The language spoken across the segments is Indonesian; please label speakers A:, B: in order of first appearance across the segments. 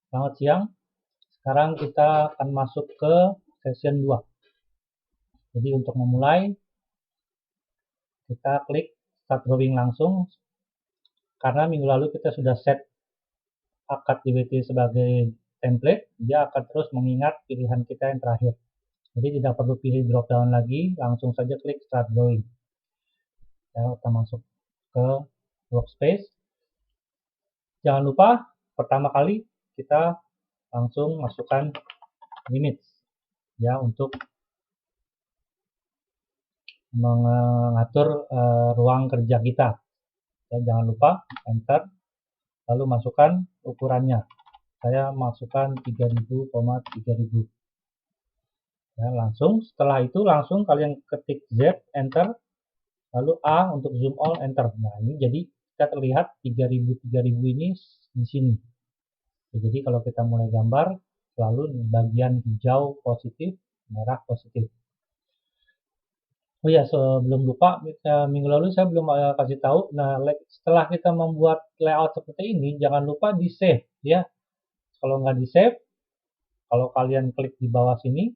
A: Selamat siang. Sekarang kita akan masuk ke session 2. Jadi untuk memulai, kita klik Start Drawing langsung. Karena minggu lalu kita sudah set akad DWT sebagai template, dia akan terus mengingat pilihan kita yang terakhir. Jadi tidak perlu pilih drop down lagi, langsung saja klik Start Drawing. Ya, kita masuk ke workspace. Jangan lupa, pertama kali kita langsung masukkan limits ya untuk mengatur ruang kerja kita. Ya, jangan lupa enter, lalu masukkan ukurannya. Saya masukkan 3000,3000. Ya, langsung setelah itu langsung kalian ketik Z, enter, lalu A untuk zoom all, enter. Nah, ini jadi kita terlihat 3000 ini di sini. Ya, jadi kalau kita mulai gambar, selalu di bagian hijau positif, merah positif. Oh ya, sebelum lupa, minggu lalu saya belum kasih tahu. Nah, setelah kita membuat layout seperti ini, jangan lupa di save ya. Kalau nggak di save, kalau kalian klik di bawah sini,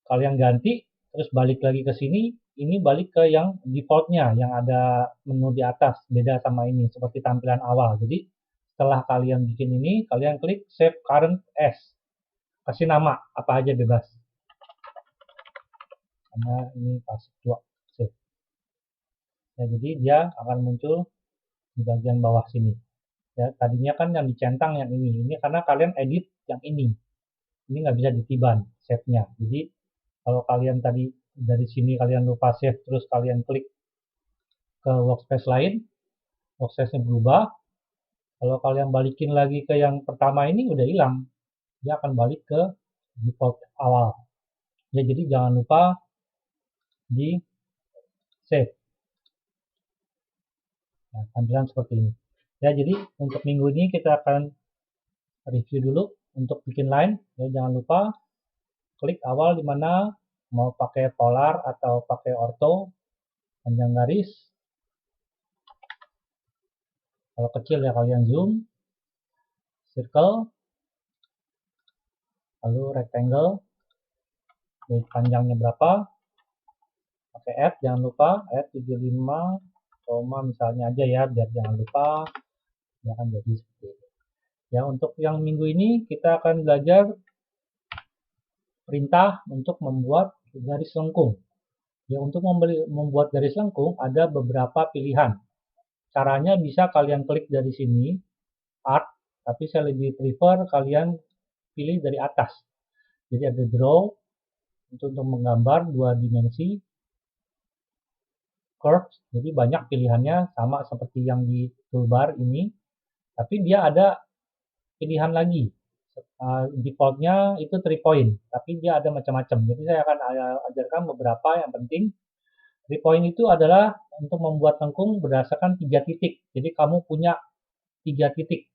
A: kalian ganti, terus balik lagi ke sini, ini balik ke yang defaultnya, yang ada menu di atas, beda sama ini, seperti tampilan awal. Jadi, setelah kalian bikin ini, kalian klik save current as. Kasih nama, apa aja bebas. Karena ini pasif 2, save. Ya, jadi dia akan muncul di bagian bawah sini. Ya, tadinya kan yang dicentang yang ini karena kalian edit yang ini nggak bisa ditiban save-nya. Jadi kalau kalian tadi dari sini kalian lupa save, terus kalian klik ke workspace lain, workspace-nya berubah. Kalau kalian balikin lagi ke yang pertama ini udah hilang, dia akan balik ke default awal. Ya, jadi jangan lupa di save. Nah, tampilan seperti ini. Ya, jadi untuk minggu ini kita akan review dulu untuk bikin line. Ya, jangan lupa klik awal di mana mau pakai polar atau pakai ortho, panjang garis. Kalau kecil ya kalian zoom, circle, lalu rectangle, jadi panjangnya berapa, pakai add, jangan lupa add 75, misalnya aja ya, biar jangan lupa, ya kan jadi seperti itu. Ya, untuk yang minggu ini kita akan belajar perintah untuk membuat garis lengkung. Ya, untuk membuat garis lengkung ada beberapa pilihan. Caranya bisa kalian klik dari sini, art, tapi saya lebih prefer kalian pilih dari atas. Jadi ada draw untuk menggambar 2 dimensi, curves, jadi banyak pilihannya sama seperti yang di toolbar ini, tapi dia ada pilihan lagi. Defaultnya itu 3 point, tapi dia ada macam-macam. Jadi saya akan ajarkan beberapa yang penting. 3 point itu adalah untuk membuat lengkung berdasarkan 3 titik. Jadi kamu punya 3 titik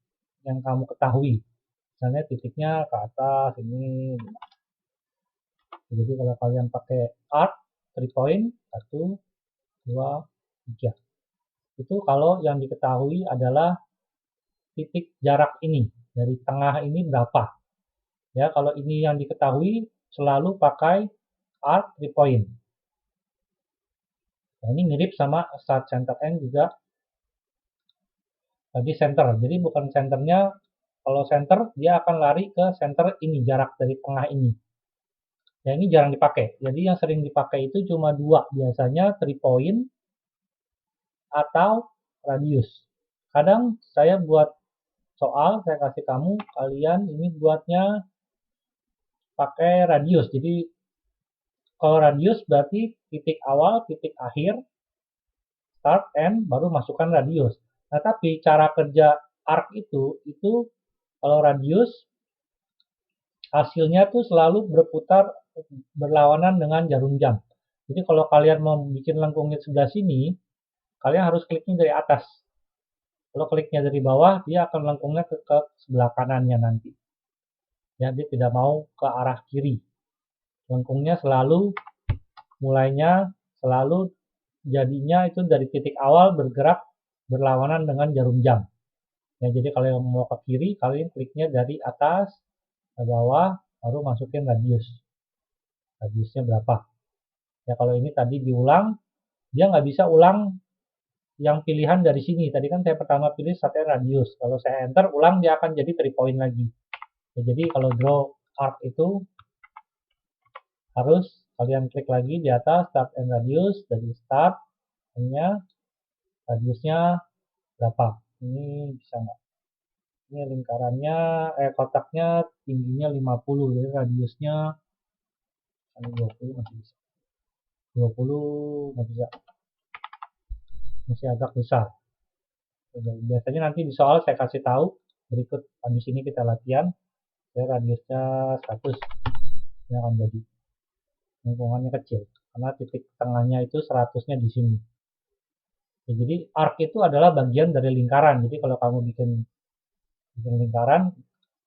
A: yang kamu ketahui. Misalnya titiknya ke atas ini. Jadi kalau kalian pakai art 3 point, 1, 2, 3. Itu kalau yang diketahui adalah titik jarak ini. Dari tengah ini berapa. Ya, kalau ini yang diketahui selalu pakai art 3 point. Nah, ini mirip sama start center end juga tadi center. Jadi bukan centernya, kalau center dia akan lari ke center ini, jarak dari tengah ini. Ya, ini jarang dipakai. Jadi yang sering dipakai itu cuma 2, biasanya 3 point atau radius. Kadang saya buat soal, saya kasih kamu, kalian ini buatnya pakai radius. Jadi kalau radius berarti titik awal, titik akhir, start, end, baru masukkan radius. Nah, tapi cara kerja arc itu kalau radius hasilnya tuh selalu berputar berlawanan dengan jarum jam. Jadi kalau kalian mau bikin lengkungnya sebelah sini, kalian harus kliknya dari atas. Kalau kliknya dari bawah, dia akan lengkungnya ke sebelah kanannya nanti. Jadi tidak mau ke arah kiri. Lengkungnya selalu mulainya selalu jadinya itu dari titik awal bergerak berlawanan dengan jarum jam. Ya, jadi kalau yang mau ke kiri, kalian kliknya dari atas ke bawah, baru masukin radius. Radiusnya berapa? Ya, kalau ini tadi diulang, dia nggak bisa ulang yang pilihan dari sini. Tadi kan saya pertama pilih starting radius. Kalau saya enter, ulang dia akan jadi 3 point lagi. Ya, jadi kalau draw arc itu harus kalian klik lagi di atas start and radius, dari start hanya radiusnya berapa. Ini bisa nggak? Ini lingkarannya, kotaknya tingginya 50, jadi radiusnya 20 masih bisa. 20 nggak bisa, masih agak besar. Biasanya nanti di soal saya kasih tahu berikut, habis ini kita latihan. Ya, radiusnya 100 ini akan jadi lingkungannya kecil karena titik tengahnya itu 100-nya di sini. Ya, jadi arc itu adalah bagian dari lingkaran. Jadi kalau kamu bikin lingkaran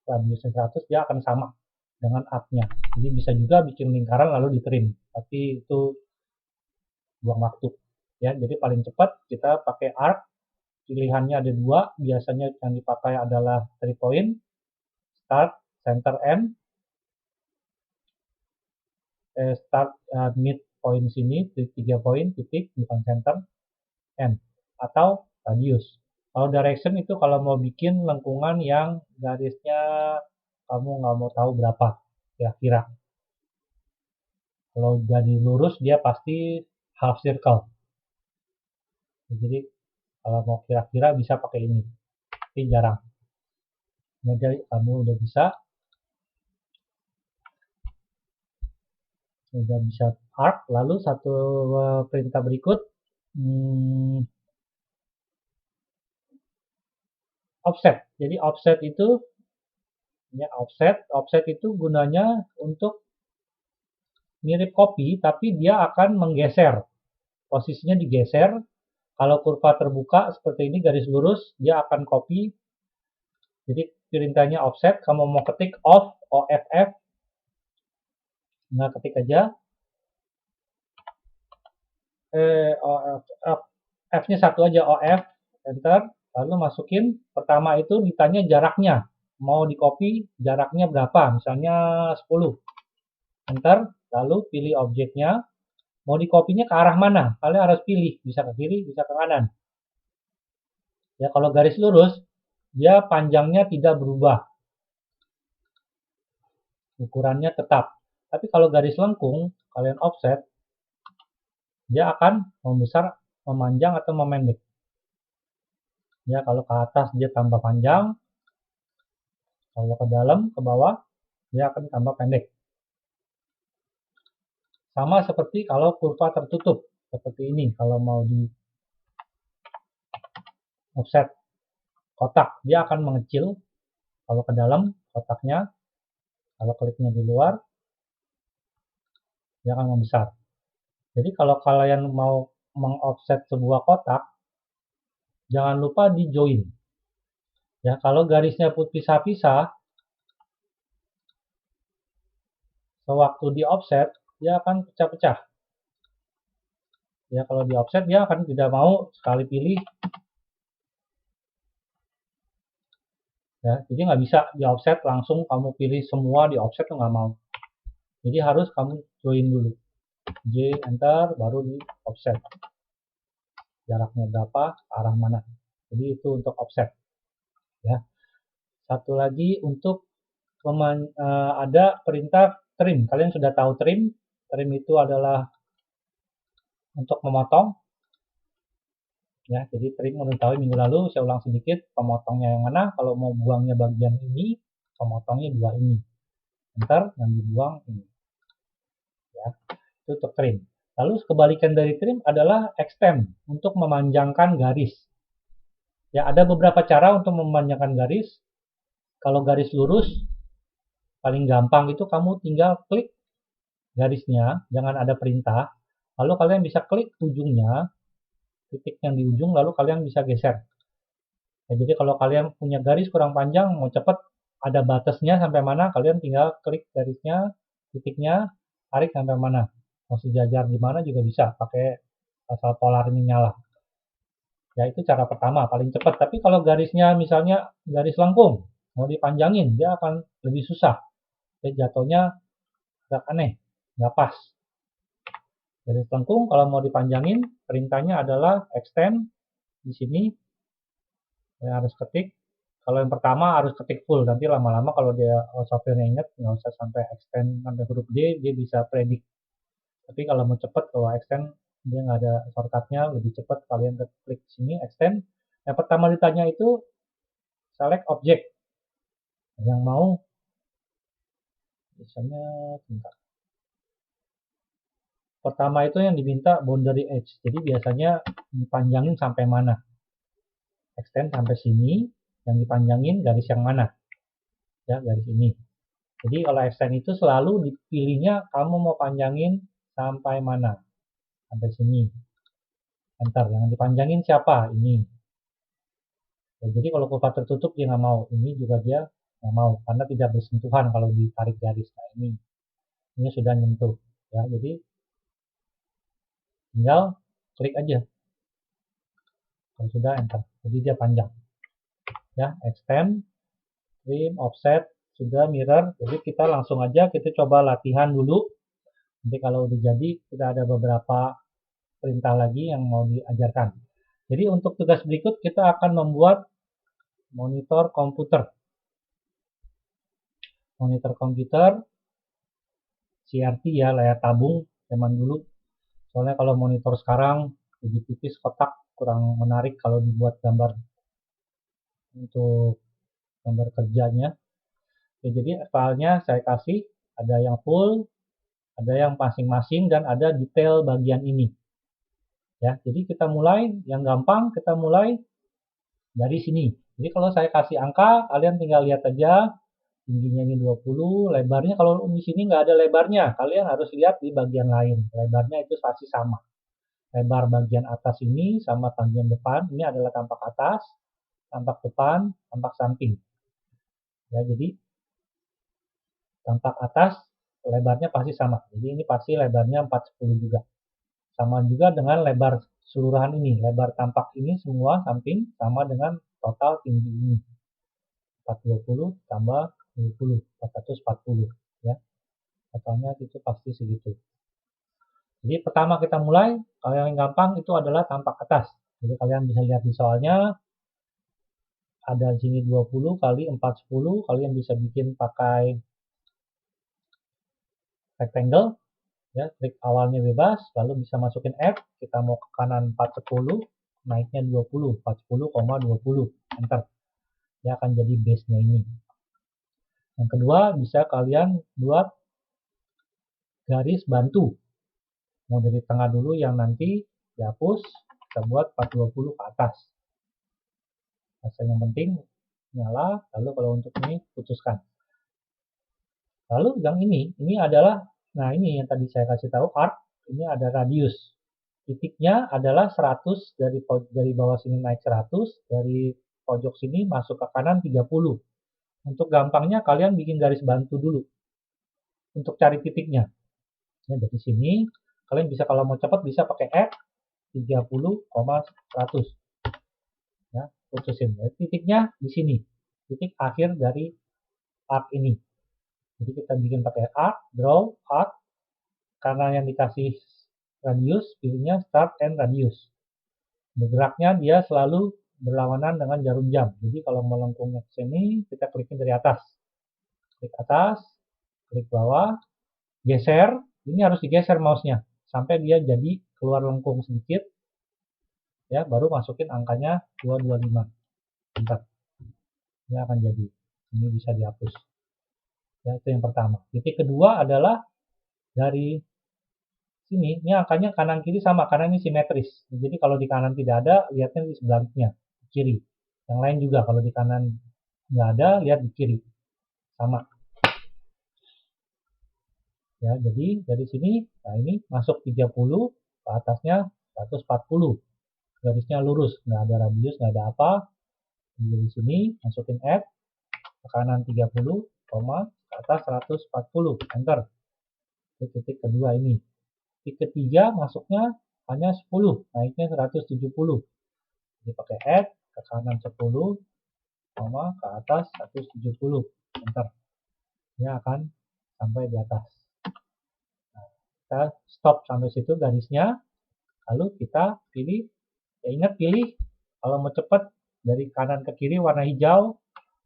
A: radiusnya 100, dia akan sama dengan arc-nya. Jadi bisa juga bikin lingkaran lalu ditrim, tapi itu buang waktu. Ya, jadi paling cepat kita pakai arc. Pilihannya ada dua, biasanya yang dipakai adalah 3 point, start, center, end. Start mid point sini, 3 point, titik, bukan center, end. Atau radius. Kalau direction itu kalau mau bikin lengkungan yang garisnya kamu nggak mau tahu berapa, kira-kira. Kalau jadi lurus, dia pasti half circle. Jadi kalau mau kira-kira bisa pakai ini, tapi jarang. Jadi kamu udah bisa arc. Lalu satu perintah berikut, offset. Jadi offset itu ya, offset itu gunanya untuk mirip copy, tapi dia akan menggeser. Posisinya digeser. Kalau kurva terbuka seperti ini garis lurus, dia akan copy. Jadi perintahnya offset. Kamu mau ketik OFF, nah ketik aja F-nya satu aja, OF, enter, lalu masukin. Pertama itu ditanya jaraknya, mau di copy jaraknya berapa, misalnya 10, enter, lalu pilih objeknya, mau di copy-nya ke arah mana, kalian harus pilih, bisa ke kiri, bisa ke kanan. Ya, kalau garis lurus, dia panjangnya tidak berubah, ukurannya tetap. Tapi kalau garis lengkung, kalian offset, dia akan membesar, memanjang atau memendek. Ya, kalau ke atas dia tambah panjang, kalau ke dalam, ke bawah, dia akan tambah pendek. Sama seperti kalau kurva tertutup, seperti ini. Kalau mau di offset kotak, dia akan mengecil. Kalau ke dalam kotaknya, kalau kliknya di luar, dia akan membesar. Jadi kalau kalian mau mengoffset sebuah kotak, jangan lupa di join. Ya, kalau garisnya pisah-pisah, sewaktu di offset, dia akan pecah-pecah. Ya, kalau di offset dia akan tidak mau sekali pilih. Ya, jadi nggak bisa di offset langsung kamu pilih semua di offset, tuh nggak mau. Jadi harus kamu join dulu. J, enter, baru di offset. Jaraknya berapa, arah mana. Jadi itu untuk offset. Ya. Satu lagi untuk ada perintah trim. Kalian sudah tahu trim. Trim itu adalah untuk memotong. Ya, jadi trim mengetahui minggu lalu saya ulang sedikit, pemotongnya yang mana. Kalau mau buangnya bagian ini, pemotongnya dua ini. Enter, yang dibuang ini. Ya, itu untuk trim. Lalu kebalikan dari trim adalah extend, untuk memanjangkan garis. Ya, ada beberapa cara untuk memanjangkan garis. Kalau garis lurus, paling gampang itu kamu tinggal klik garisnya, jangan ada perintah. Lalu kalian bisa klik ujungnya, titik yang di ujung, lalu kalian bisa geser. Ya, jadi kalau kalian punya garis kurang panjang, mau cepat, ada batasnya sampai mana, kalian tinggal klik garisnya, titiknya, tarik sampai mana. Mau sejajar di mana juga bisa, pakai asal polar ini nyala. Ya, itu cara pertama, paling cepat. Tapi kalau garisnya misalnya garis lengkung, mau dipanjangin, dia akan lebih susah. Jadi jatuhnya agak aneh, nggak pas. Garis lengkung kalau mau dipanjangin, perintahnya adalah extend di sini. Saya harus ketik. Kalau yang pertama harus ketik full, nanti lama-lama kalau dia software ingat, nggak usah sampai extend sampai huruf D, dia bisa predict. Tapi kalau mau cepat, kalau extend dia nggak ada shortcutnya, lebih cepat kalian klik sini extend. Yang pertama ditanya itu select object. Yang mau misalnya bentar. Pertama itu yang diminta boundary edge. Jadi biasanya dipanjangin sampai mana? Extend sampai sini, yang dipanjangin garis yang mana? Ya, garis ini. Jadi kalau extend itu selalu dipilihnya kamu mau panjangin sampai mana? Sampai sini. Enter. Yang dipanjangin siapa? Ini. Ya, jadi kalau kupa tertutup dia nggak mau. Ini juga dia nggak mau karena tidak bersentuhan kalau ditarik garis. Nah, ini sudah nyentuh. Ya, jadi tinggal klik aja. Kalau sudah enter. Jadi dia panjang. Ya, extend, trim, offset, sudah mirror. Jadi kita langsung aja kita coba latihan dulu. Nanti kalau udah jadi kita ada beberapa perintah lagi yang mau diajarkan. Jadi untuk tugas berikut kita akan membuat monitor komputer. Monitor komputer CRT ya, layar tabung zaman dulu. Soalnya kalau monitor sekarang lebih tipis, kotak, kurang menarik kalau dibuat gambar untuk gambar kerjanya. Ya, jadi filenya saya kasih ada yang full, ada yang masing-masing dan ada detail bagian ini. Ya, jadi kita mulai yang gampang, kita mulai dari sini. Jadi kalau saya kasih angka, kalian tinggal lihat aja tingginya ini 20, lebarnya kalau di sini nggak ada lebarnya, kalian harus lihat di bagian lain. Lebarnya itu pasti sama. Lebar bagian atas ini sama bagian depan, ini adalah tampak atas, tampak depan, tampak samping. Ya, jadi tampak atas lebarnya pasti sama. Jadi ini pasti lebarnya 410 juga. Sama juga dengan lebar keseluruhan ini. Lebar tampak ini semua samping sama dengan total tinggi ini. 420 tambah 20, 440. Ya. Totalnya itu pasti segitu. Jadi pertama kita mulai, kalau yang gampang itu adalah tampak atas. Jadi kalian bisa lihat di soalnya, ada di sini 20 kali 410, kalian bisa bikin pakai rectangle. Ya, trik awalnya bebas, lalu bisa masukin F, kita mau ke kanan 410, naiknya 20, 410,20, enter. Dia akan jadi base-nya ini. Yang kedua, bisa kalian buat garis bantu. Mau dari tengah dulu yang nanti dihapus, kita buat 420 ke atas. Asal yang penting nyala, lalu kalau untuk ini putuskan. Lalu yang ini adalah, nah ini yang tadi saya kasih tahu, arc, ini ada radius. Titiknya adalah 100, dari bawah sini naik 100, dari pojok sini masuk ke kanan 30. Untuk gampangnya kalian bikin garis bantu dulu untuk cari titiknya. Nah, dari sini kalian bisa kalau mau cepat bisa pakai F 30,100. Ya, putusin. Ya, titiknya di sini. Titik akhir dari arc ini. Jadi kita bikin pakai arc, draw, arc. Karena yang dikasih radius, pilihnya start and radius. Bergeraknya dia selalu berlawanan dengan jarum jam. Jadi kalau melengkungnya ke sini, kita kliknya dari atas. Klik atas, klik bawah, geser. Ini harus digeser mouse-nya sampai dia jadi keluar lengkung sedikit. Ya, baru masukin angkanya 225. Bentar. Ini akan jadi. Ini bisa dihapus. Ya, itu yang pertama. Titik kedua adalah dari sini, ini angkanya kanan kiri sama karena ini simetris. Jadi kalau di kanan tidak ada, lihatnya di sebaliknya, di kiri. Yang lain juga kalau di kanan nggak ada, lihat di kiri. Sama. Ya, jadi dari sini, nah ini masuk 30, ke atasnya 140. Garisnya lurus, nggak ada radius, nggak ada apa. Di sini masukin F, ke kanan 30, ke atas 140, enter. Itu titik kedua ini. Titik ketiga masuknya hanya 10, naiknya 170. Ini pakai add, ke kanan 10, ke atas 170. Enter. Ini akan sampai di atas. Nah, kita stop sampai situ garisnya. Lalu kita pilih, ya ingat pilih, kalau mau cepat dari kanan ke kiri warna hijau,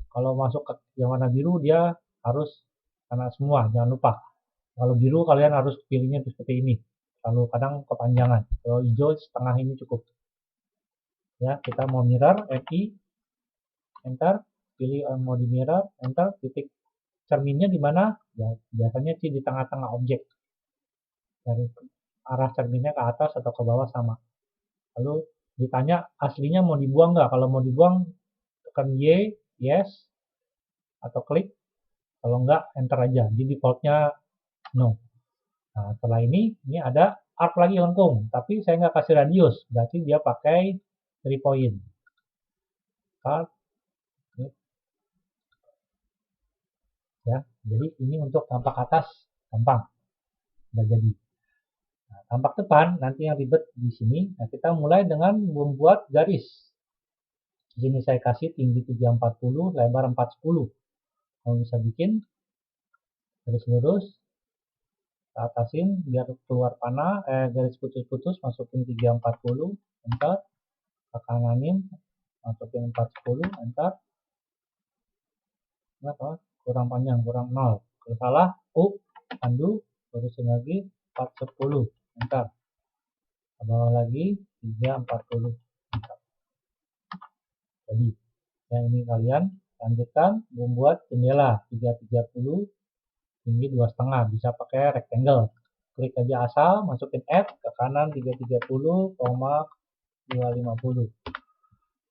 A: kalau masuk ke yang warna biru dia harus kena semua, jangan lupa. Kalau biru kalian harus pilihnya seperti ini. Kalau kadang kepanjangan. Kalau hijau setengah ini cukup. Ya, kita mau mirror, MI, enter, pilih mau di mirror, enter, titik cerminnya di mana? Ya, biasanya sih di tengah-tengah objek. Dari arah cerminnya ke atas atau ke bawah sama. Lalu ditanya aslinya mau dibuang nggak? Kalau mau dibuang, tekan Y, yes, atau klik. Kalau nggak, enter aja. Di defaultnya no. Nah, setelah ini ada arc lagi lengkung, tapi saya nggak kasih radius, berarti dia pakai 3 point. Arc, ya, jadi ini untuk tampak atas gampang, udah jadi. Nah, tampak depan nanti yang ribet di sini. Nah, kita mulai dengan membuat garis. Di sini saya kasih tinggi 340, lebar 410. Kalau bisa bikin garis lurus, atasin biar keluar panah, garis putus-putus, masukin 340, enter, ke kananin, masukin 410, enter. Kenapa? Kurang panjang, kurang 0. Kalau salah, undo, terusin lagi, 410, enter. Ke bawah lagi, 340, enter. Jadi, yang ini kalian lanjutkan membuat jendela 330, tinggi 2,5, bisa pakai rectangle. Klik aja asal, masukin add, ke kanan 330, 250.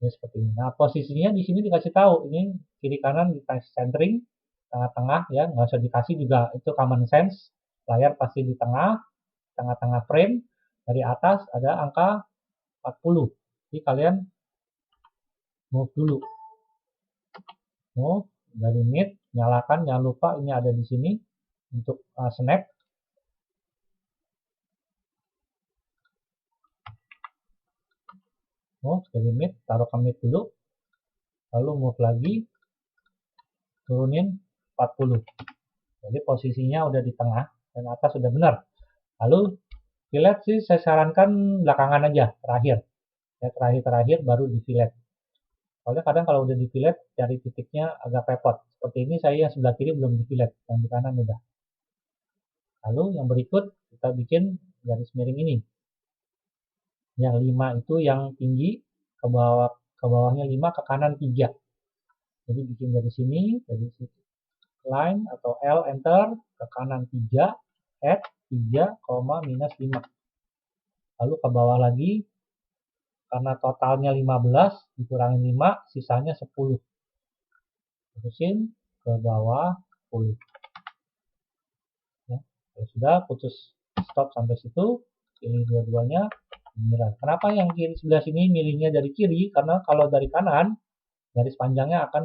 A: Ini seperti ini. Nah, posisinya di sini dikasih tahu, ini kiri kanan di centering, tengah-tengah ya, nggak usah dikasih juga, itu common sense. Layar pasti di tengah-tengah frame, dari atas ada angka 40. Jadi kalian move dulu. Move dari mid, nyalakan, jangan lupa ini ada di sini untuk snap. Move dari mid, taruh ke mid dulu, lalu move lagi, turunin 40. Jadi posisinya udah di tengah dan atas sudah benar. Lalu fillet sih saya sarankan belakangan aja, terakhir. Ya, terakhir baru di fillet. Soalnya kadang kalau udah di fillet, cari titiknya agak repot. Seperti ini saya yang sebelah kiri belum di fillet, yang di kanan udah. Lalu yang berikut kita bikin garis miring ini. Yang 5 itu yang tinggi, ke bawahnya 5, ke kanan 3. Jadi bikin dari sini, dari situ line atau L, enter, ke kanan 3, add 3, minus 5. Lalu ke bawah lagi, karena totalnya 15, dikurangin 5, sisanya 10. Terusin ke bawah 10. Ya, kalau sudah putus stop sampai situ, pilih dua-duanya, mirror. Kenapa yang kiri sebelah sini milihnya dari kiri? Karena kalau dari kanan, garis panjangnya akan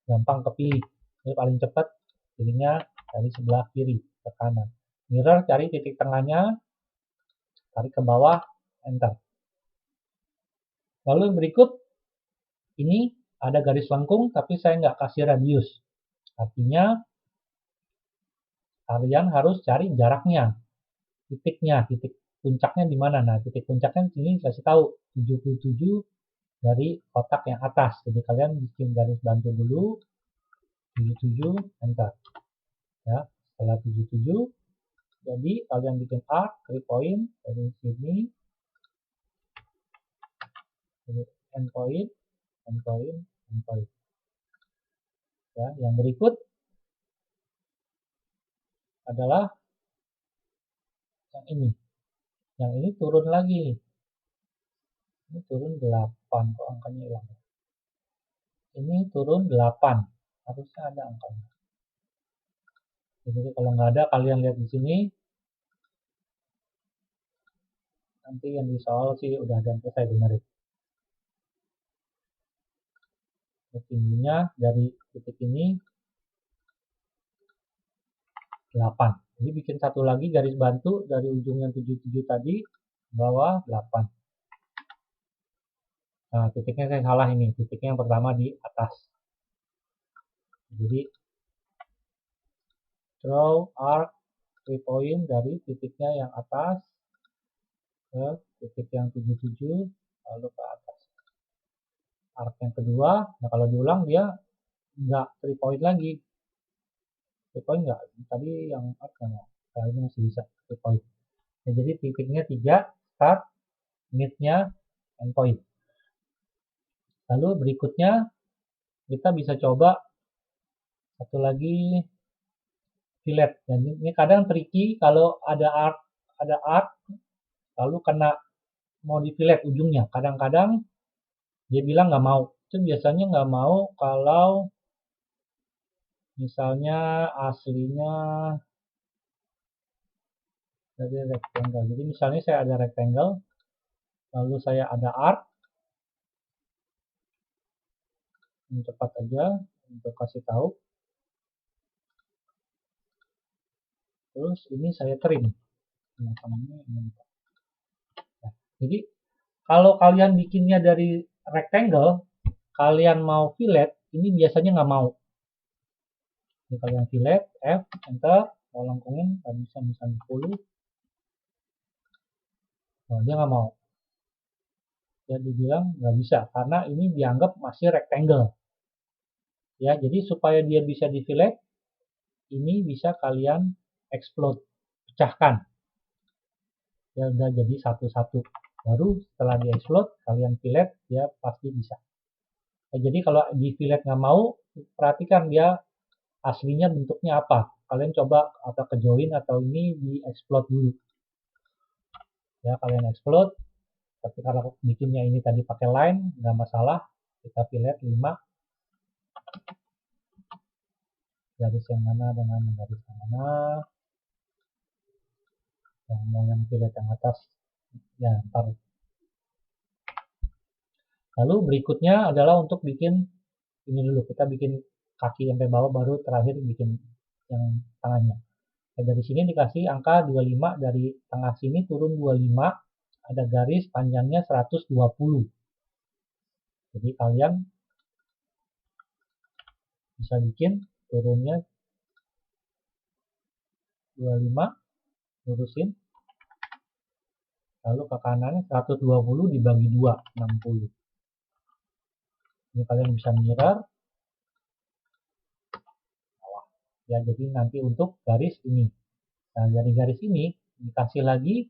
A: gampang kepilih. Ini paling cepat pilihnya dari sebelah kiri ke kanan. Mirror, cari titik tengahnya, tarik ke bawah, enter. Lalu yang berikut, ini ada garis lengkung, tapi saya nggak kasih radius. Artinya, kalian harus cari jaraknya, titiknya, titik puncaknya di mana. Nah, titik puncaknya di sini kasih tahu 77 dari kotak yang atas. Jadi kalian bikin garis bantu dulu, 77, enter. Ya, setelah 77, jadi kalian bikin arc, 3 point dari sini, ini end point, end point, end point. Ya, yang berikut adalah yang ini. Yang ini turun lagi. Ini turun 8, kok angkanya hilang. Ini turun 8, harusnya ada angkanya. Jadi kalau nggak ada, kalian lihat di sini. Nanti yang di soal sih udah ada selesai benerin. Tingginya dari titik ini 8. Jadi bikin satu lagi garis bantu dari ujung yang 77 tadi, bawah 8. Nah, titiknya saya salah ini. Titiknya yang pertama di atas. Jadi, draw arc 3 point dari titiknya yang atas ke titik yang 77, lalu ke atas. Arc yang kedua, nah kalau diulang dia nggak 3 point lagi. 3 point nggak? Tadi yang arc nggak? Nah, ini masih bisa 3 point. Nah, jadi titiknya 3, start, mid-nya, end point. Lalu berikutnya kita bisa coba satu lagi fillet. Jadi ini kadang tricky kalau ada arc lalu kena mau di fillet ujungnya. Kadang-kadang dia bilang nggak mau. Itu biasanya nggak mau kalau misalnya aslinya dari rectangle. Jadi misalnya saya ada rectangle, lalu saya ada arc. Ini cepat aja untuk kasih tahu. Terus ini saya trim. Nah, jadi kalau kalian bikinnya dari rectangle, kalian mau fillet, ini biasanya nggak mau. Jadi kalian fillet, F, enter, mau lengkungin, dan bisa misalnya 10. Nah, dia nggak mau. Dia dibilang nggak bisa, karena ini dianggap masih rectangle. Ya, jadi supaya dia bisa di fillet, ini bisa kalian explode, pecahkan. Ya udah jadi satu-satu. Baru setelah di explode, kalian fillet, dia pasti bisa. Nah, jadi kalau di fillet nggak mau, perhatikan dia aslinya bentuknya apa. Kalian coba atau ke join atau ini di explode dulu. Ya, kalian explode. Tapi kalau bikinnya ini tadi pakai line, nggak masalah. Kita fillet 5. Garis yang mana dengan garis yang mana. Yang mau yang fillet yang atas. Ya, ntar. Lalu berikutnya adalah untuk bikin ini dulu. Kita bikin kaki sampai bawah, baru terakhir bikin yang tangannya. Nah, dari sini dikasih angka 25, dari tengah sini turun 25, ada garis panjangnya 120. Jadi kalian bisa bikin turunnya 25, lurusin, lalu ke kanan 120 dibagi 2, 60. Ini kalian bisa mirror. Ya, jadi nanti untuk garis ini. Nah, dari garis ini dikasih lagi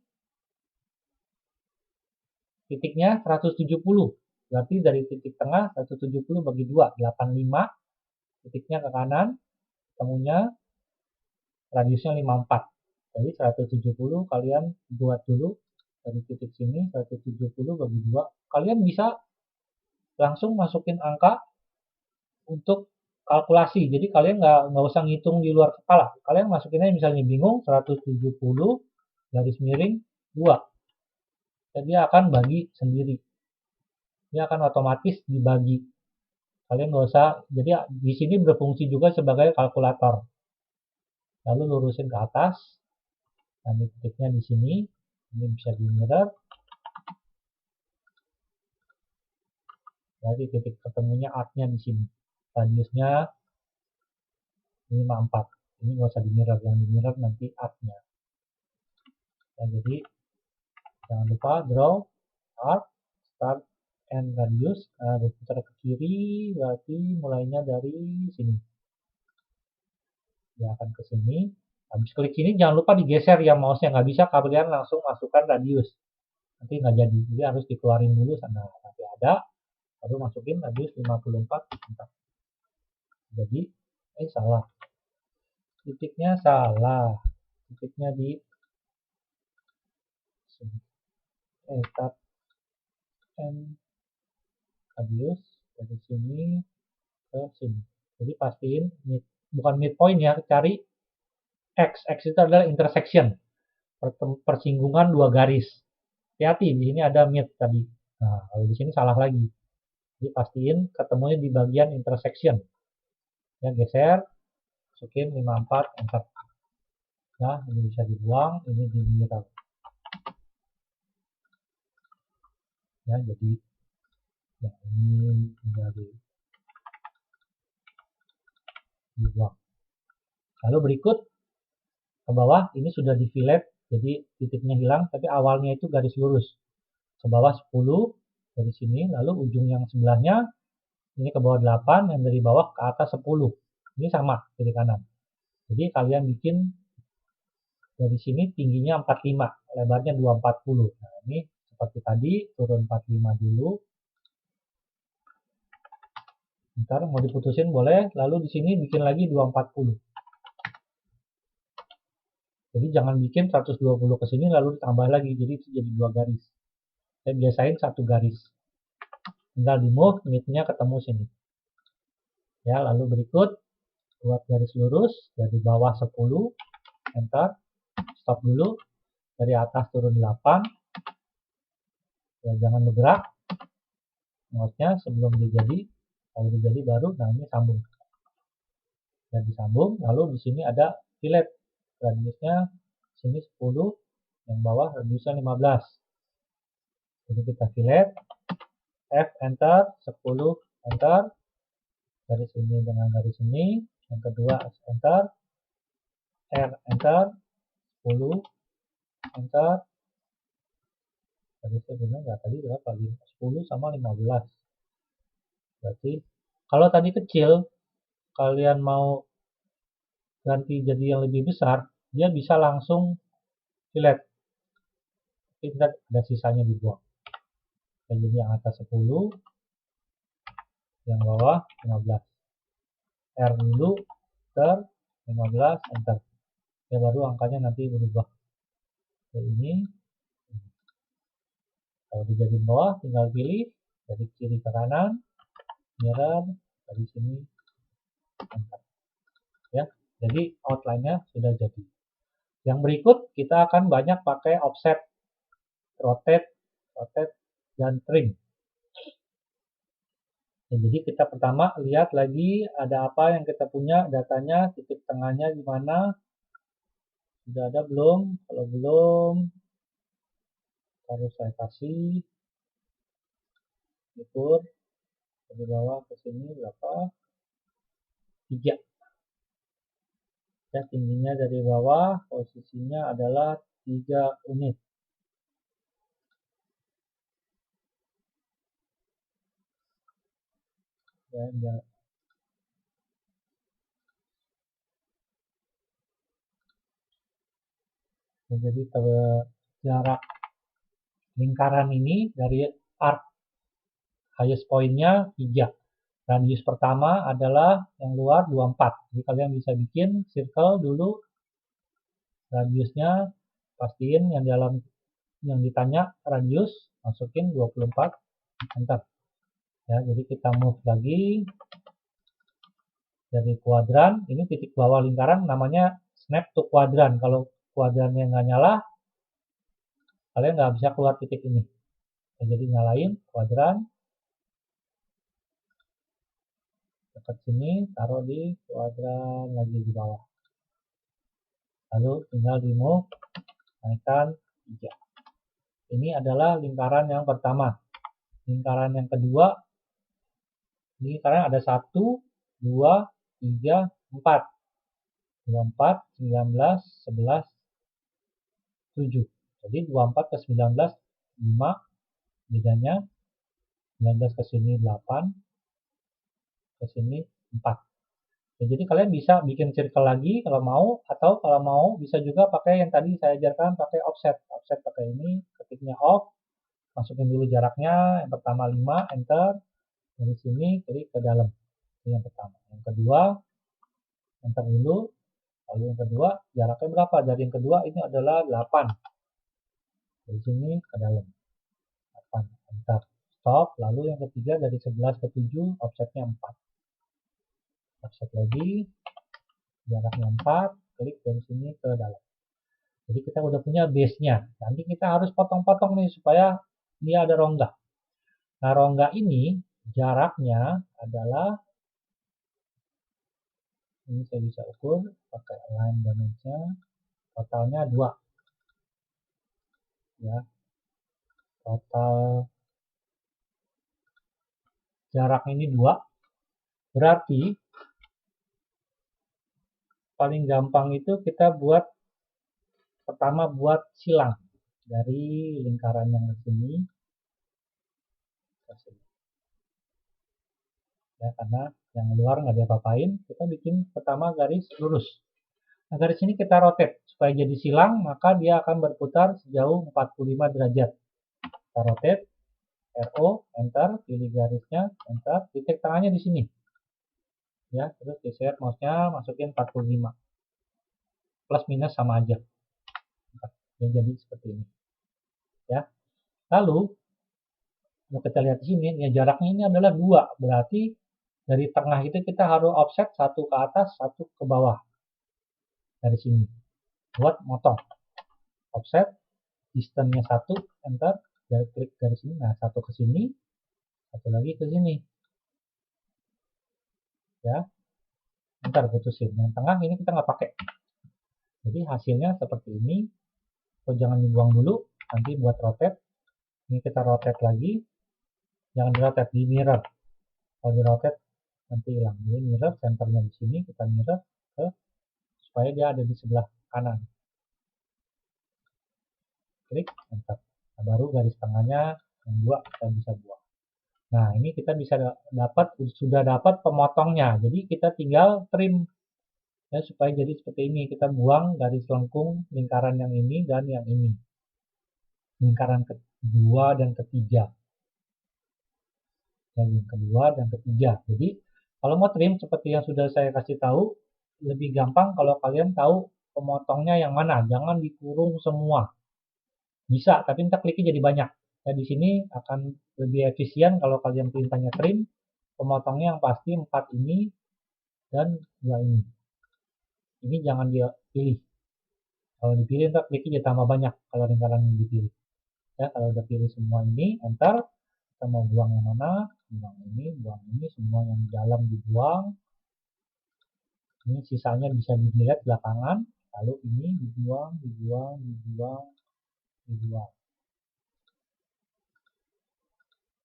A: titiknya 170. Berarti dari titik tengah 170 bagi 2, 85. Titiknya ke kanan, ketemunya radiusnya 54. Jadi 170 kalian buat dulu dari titik sini 170 bagi 2. Kalian bisa langsung masukin angka untuk kalkulasi. Jadi kalian nggak usah ngitung di luar kepala. Kalian masukinnya misalnya bingung 170 garis miring 2. Jadi dia akan bagi sendiri. Dia akan otomatis dibagi. Kalian nggak usah. Jadi di sini berfungsi juga sebagai kalkulator. Lalu lurusin ke atas. Nah, titiknya di sini. Ini bisa di mirror. Jadi titik ketemunya arc-nya di sini. Radiusnya 54. Ini nggak usah di mirror. Yang di mirror nanti arc-nya. Ya, jadi jangan lupa draw arc, start, and radius. Nah, berputar ke kiri, berarti mulainya dari sini. Dia akan ke sini. Habis klik sini, jangan lupa digeser ya mouse-nya. Nggak bisa kalian langsung masukkan radius. Nanti nggak jadi. Jadi harus dikeluarin dulu sana. Sampai ada. Baru masukin radius 54. Jadi, salah. Titiknya salah. Titiknya di sini. Start and radius dari sini ke sini. Jadi pastiin bukan midpoint ya, cari X. X itu adalah intersection, persinggungan dua garis. Hati-hati, di sini ada mid tadi. Nah, kalau di sini salah lagi. Jadi pastiin ketemunya di bagian intersection. Ya, geser, masukin 54, enter. Nah, ini bisa dibuang, ini di mirror. Ya, jadi Ya, ini tinggal dibuang. Lalu berikut ke bawah ini sudah di fillet, jadi titiknya hilang, tapi awalnya itu garis lurus. Ke bawah 10 dari sini, lalu ujung yang sebelahnya ini ke bawah 8, yang dari bawah ke atas 10. Ini sama kiri kanan. Jadi kalian bikin dari sini tingginya 45, lebarnya 240. Nah, ini seperti tadi, turun 45 dulu. Ntar mau diputusin boleh, lalu di sini bikin lagi 240. Jadi jangan bikin 120 ke sini lalu ditambah lagi, jadi itu jadi 2 garis. Saya biasain 1 garis. Tinggal di move, midnya ketemu sini. Ya, lalu berikut buat garis lurus dari bawah 10, enter, stop dulu, dari atas turun 8. Ya, jangan bergerak. Mouse-nya sebelum dia jadi, kalau dia jadi baru, nah ini sambung. Dan disambung, lalu di sini ada fillet. Radiusnya sini 10, yang bawah radiusnya 15. Jadi kita fillet, F enter, 10 enter, garis ini dengan garis ini, yang kedua enter, R enter, 10 enter, garisnya benar nggak tadi berapa? 10 sama 15. Berarti kalau tadi kecil, kalian mau ganti jadi yang lebih besar, dia bisa langsung fillet. Kita ada sisanya dibuang. Jadi yang atas 10, yang bawah 15. R dulu, enter, 15, enter. Ya baru angkanya nanti berubah. Jadi ini, kalau dijadiin bawah, tinggal pilih dari kiri ke kanan, mirror, dari sini, enter. Ya, jadi outline-nya sudah jadi. Yang berikut kita akan banyak pakai offset, rotate, dan trim. Ya, jadi kita pertama lihat lagi ada apa yang kita punya, datanya, titik tengahnya gimana, sudah ada belum? Kalau belum, harus saya kasih ukur dari bawah ke sini berapa? 3. Ya, tingginya dari bawah, posisinya adalah 3 unit. Ya. Jadi jarak lingkaran ini dari arc highest point-nya 3. Radius pertama adalah yang luar 24. Jadi kalian bisa bikin circle dulu. Radiusnya pastiin yang dalam yang ditanya radius, masukin 24, enter. Ya, jadi kita move lagi dari kuadran, ini titik bawah lingkaran namanya snap to kuadran. Kalau kuadrannya nggak nyala, kalian nggak bisa keluar titik ini. Ya, jadi nyalain kuadran, dekat sini, taruh di kuadran lagi di bawah. Lalu tinggal di move, naikkan 3. Ini adalah lingkaran yang pertama. Lingkaran yang kedua, ini lingkaran ada 1, 2, 3, 4. 24, 19, 11, 7. Jadi 24 ke 19, 5. Bedanya 19 ke sini 8, ke sini 4. Ya, jadi kalian bisa bikin circle lagi kalau mau, atau kalau mau bisa juga pakai yang tadi saya ajarkan, pakai offset. Offset pakai ini, ketiknya off, masukin dulu jaraknya, yang pertama 5, enter, dari sini klik ke dalam. Ini yang pertama. Yang kedua, enter dulu, lalu yang kedua, jaraknya berapa? Dari yang kedua ini adalah 8. Dari sini ke dalam. 8, enter, stop, lalu yang ketiga dari 11 ke 7, offsetnya 4. Offset lagi, jaraknya 4, klik dari sini ke dalam. Jadi kita udah punya base-nya. Nanti kita harus potong-potong nih supaya dia ada rongga. Nah, rongga ini jaraknya adalah, ini saya bisa ukur pakai line damage-nya, totalnya 2. Ya, total jarak ini 2, berarti paling gampang itu kita pertama buat silang dari lingkaran yang di sini ke sini. Ya, karena yang luar nggak diapa-apain, kita bikin pertama garis lurus. Nah, garis ini kita rotate supaya jadi silang, maka dia akan berputar sejauh 45 derajat. Kita rotate, RO, enter, pilih garisnya, enter, titik tengahnya di sini. Ya, terus geser mouse-nya, masukin 45. Plus minus sama aja. Jadi seperti ini. Ya. Lalu kalau kita lihat di sini, ya jaraknya ini adalah 2, berarti dari tengah itu kita harus offset satu ke atas, satu ke bawah. Dari sini. Buat motong. Offset, distance-nya 1, enter, dari klik dari sini. Nah, satu ke sini, satu lagi ke sini. Ya. Ntar putusin. Yang tengah ini kita nggak pakai. Jadi hasilnya seperti ini. So, jangan dibuang dulu. Nanti buat rotate. Ini kita rotate lagi. Jangan di rotate, di mirror. Kalau di rotate nanti hilang. Jadi mirror, centernya di sini. Kita mirror ke supaya dia ada di sebelah kanan. Klik, enter. Nah, baru garis tengahnya yang 2 kita bisa buang. Nah, ini kita bisa sudah dapat pemotongnya. Jadi kita tinggal trim ya, supaya jadi seperti ini. Kita buang garis lengkung lingkaran yang ini dan yang ini. Lingkaran kedua dan ketiga. Yang kedua dan ketiga. Jadi kalau mau trim seperti yang sudah saya kasih tahu, lebih gampang kalau kalian tahu pemotongnya yang mana. Jangan dikurung semua. Bisa, tapi ntar kliknya jadi banyak. Nah, di sini akan lebih efisien kalau kalian perintahnya trim. Pemotongnya yang pasti 4 ini dan 2 ini. Ini jangan dipilih. Kalau dipilih ntar kliknya jadi tambah banyak kalau lingkaran yang dipilih. Ya, kalau udah pilih semua ini, enter. Kita mau buang yang mana? Buang ini, semua yang di dalam dibuang. Ini sisanya bisa dilihat belakangan. Lalu ini dibuang.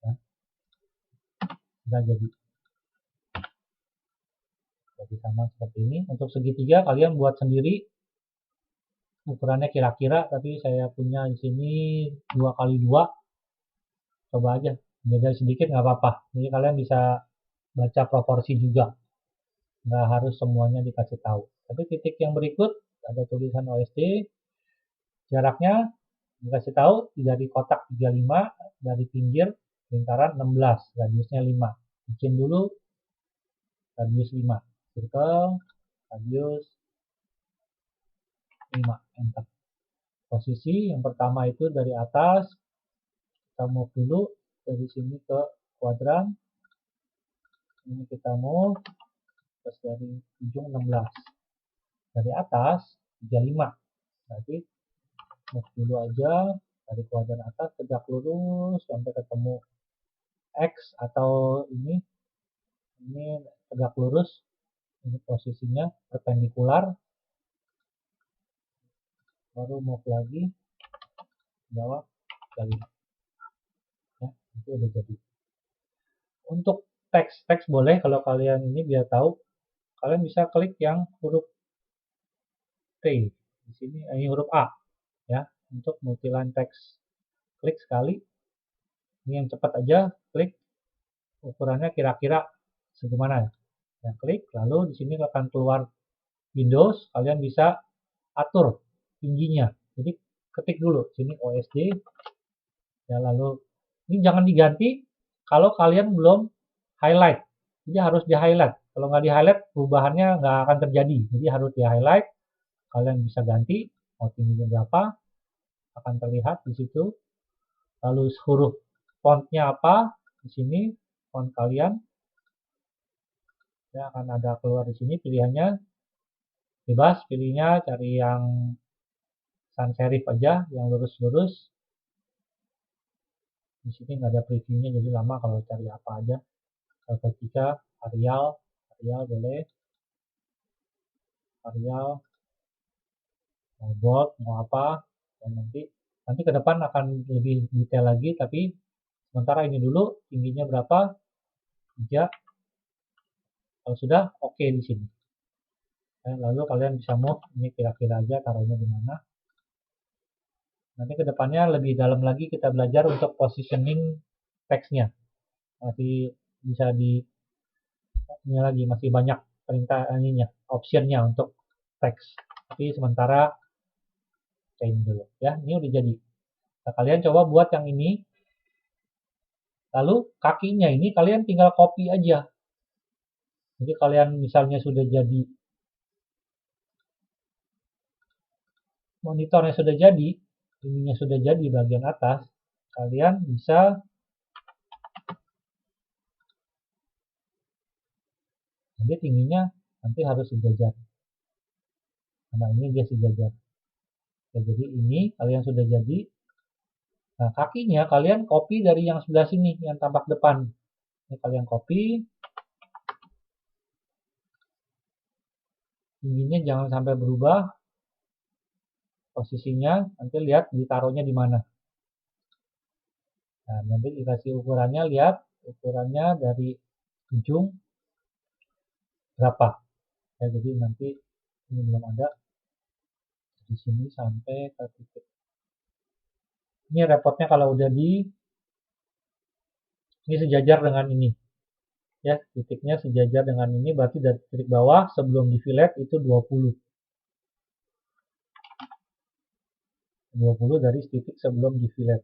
A: Ya, sudah jadi sama seperti ini. Untuk segitiga kalian buat sendiri. Ukurannya kira-kira, tapi saya punya di sini 2x2. Coba aja, beda sedikit nggak apa-apa. Jadi kalian bisa baca proporsi juga. Nggak harus semuanya dikasih tahu. Tapi titik yang berikut ada tulisan OSD. Jaraknya dikasih tahu dari kotak 35, dari pinggir lingkaran 16, radiusnya 5. Bikin dulu radius 5. Circle, radius 5. Enter. Posisi yang pertama itu dari atas. Kita move dulu dari sini ke kuadran. Ini kita move terus dari ujung 16. Dari atas 35. Berarti move dulu aja dari kuadran atas tegak lurus sampai ketemu X atau ini tegak lurus. Ini posisinya perpendikular. Baru move lagi ke bawah kali. Ya, itu udah jadi. Untuk teks boleh kalau kalian ini biar tahu, kalian bisa klik yang huruf T di sini, ini huruf A ya, untuk multiline text. Klik sekali. Ini yang cepat aja, klik ukurannya kira-kira segimana ya. Ya, klik, lalu di sini akan keluar Windows, kalian bisa atur tingginya. Jadi ketik dulu sini OSD. Ya, lalu ini jangan diganti kalau kalian belum highlight. Jadi harus di highlight. Kalau nggak di highlight, perubahannya nggak akan terjadi. Jadi harus di highlight. Kalian bisa ganti mau tingginya berapa, akan terlihat di situ. Lalu huruf fontnya apa di sini, font kalian ya akan ada keluar di sini pilihannya. Bebas pilihnya, cari yang sans serif aja, yang lurus-lurus. Di sini nggak ada previewnya jadi lama kalau cari apa aja. Ketika Arial boleh, Arial mau bold mau apa, dan nanti ke depan akan lebih detail lagi. Tapi sementara ini dulu tingginya berapa, 3. Kalau sudah, oke di sini. Lalu kalian bisa move, ini kira-kira aja taruhnya di mana. Nanti kedepannya lebih dalam lagi kita belajar untuk positioning teksnya. Masih bisa di ini lagi, masih banyak perintah ininya, optionnya untuk teks. Tapi sementara kayak ini dulu ya. Ini udah jadi. Nah, kalian coba buat yang ini. Lalu kakinya ini kalian tinggal copy aja. Jadi kalian misalnya sudah jadi monitornya sudah jadi, ininya sudah jadi bagian atas, kalian bisa jadi tingginya nanti harus sejajar. Sama ini dia sejajar. Ya, jadi ini kalian sudah jadi. Nah, kakinya kalian copy dari yang sebelah sini, yang tampak depan. Ini kalian copy. Tingginya jangan sampai berubah. Posisinya nanti lihat ditaruhnya di mana. Nah, nanti dikasih ukurannya, lihat ukurannya dari ujung berapa. Ya, jadi nanti ini belum ada di sini sampai ke titik. Ini repotnya kalau udah ini sejajar dengan ini. Ya, titiknya sejajar dengan ini, berarti dari titik bawah sebelum di fillet itu 20. 20 dari titik sebelum di fillet.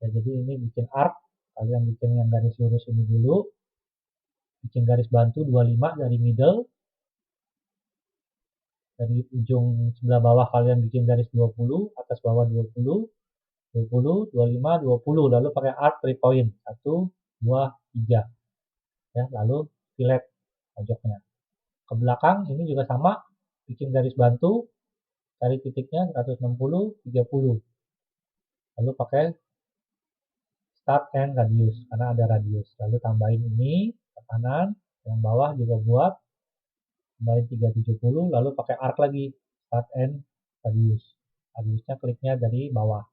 A: Ya, jadi ini bikin arc, kalian bikin yang garis lurus ini dulu. Bikin garis bantu 25 dari middle. Dari ujung sebelah bawah kalian bikin garis 20, atas bawah 20, 20, 25, 20, lalu pakai arc 3 point, 1, 2, 3. Ya, lalu fillet pojoknya. Ke belakang ini juga sama, bikin garis bantu, cari titiknya 160, 30. Lalu pakai start and radius, karena ada radius. Lalu tambahin ini ke kanan, yang bawah juga buat, tambahin 370, lalu pakai arc lagi, start and radius. Radiusnya kliknya dari bawah,